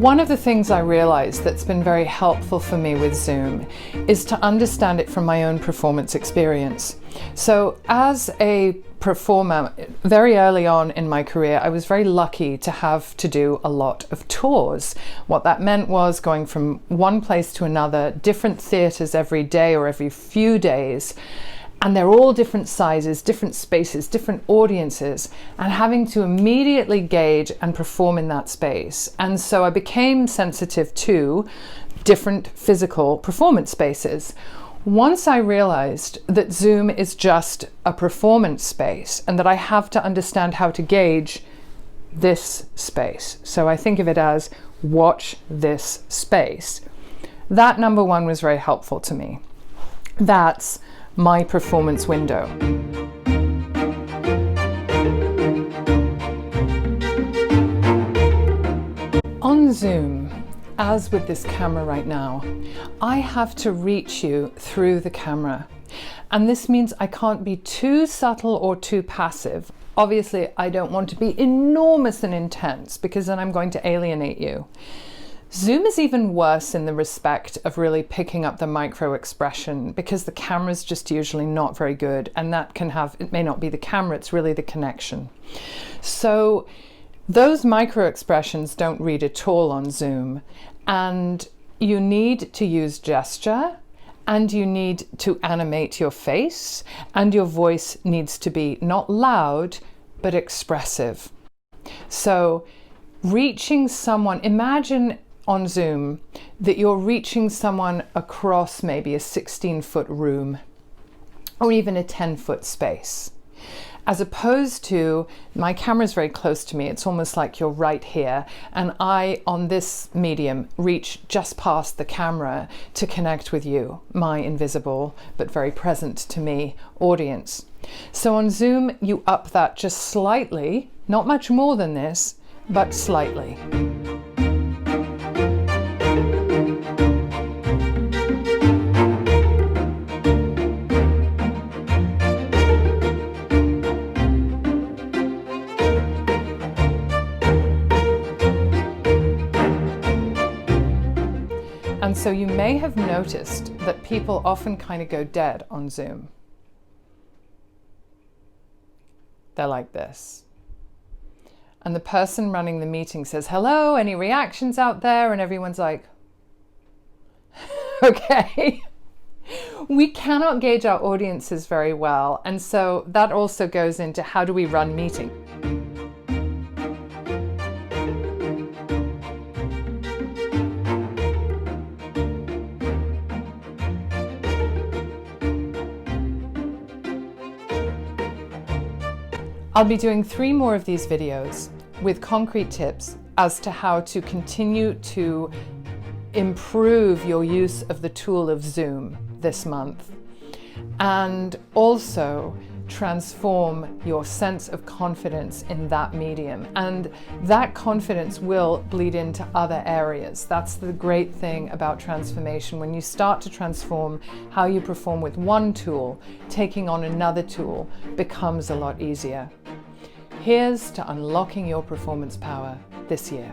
One of the things I realized that's been very helpful for me with Zoom is to understand it from my own performance experience. So as a performer, very early on in my career, I was very lucky to have to do a lot of tours. What that meant was going from one place to another, different theaters every day or every few days. And they're all different sizes, different spaces, different audiences, and having to immediately gauge and perform in that space. And so I became sensitive to different physical performance spaces. Once I realized that Zoom is just a performance space and that I have to understand how to gauge this space. So I think of it as watch this space. That number one was very helpful to me. That's my performance window. On Zoom, as with this camera right now, I have to reach you through the camera. And this means I can't be too subtle or too passive. Obviously, I don't want to be enormous and intense because then I'm going to alienate you. Zoom is even worse in the respect of really picking up the micro expression because the camera's just usually not very good, and that can have, it may not be the camera, it's really the connection. So those micro expressions don't read at all on Zoom, and you need to use gesture, and you need to animate your face, and your voice needs to be not loud, but expressive. So reaching someone, imagine on Zoom that you're reaching someone across maybe a 16-foot room or even a 10-foot space. As opposed to, my camera's very close to me, it's almost like you're right here, and I, on this medium, reach just past the camera to connect with you, my invisible but very present to me audience. So on Zoom, you up that just slightly, not much more than this, but slightly. And so you may have noticed that people often kind of go dead on Zoom. They're like this. And the person running the meeting says, "Hello, any reactions out there?" And everyone's like, okay. We cannot gauge our audiences very well. And so that also goes into how do we run meetings. I'll be doing 3 more of these videos with concrete tips as to how to continue to improve your use of the tool of Zoom this month, and also transform your sense of confidence in that medium. And that confidence will bleed into other areas. That's the great thing about transformation. When you start to transform how you perform with one tool, taking on another tool becomes a lot easier. Here's to unlocking your performance power this year.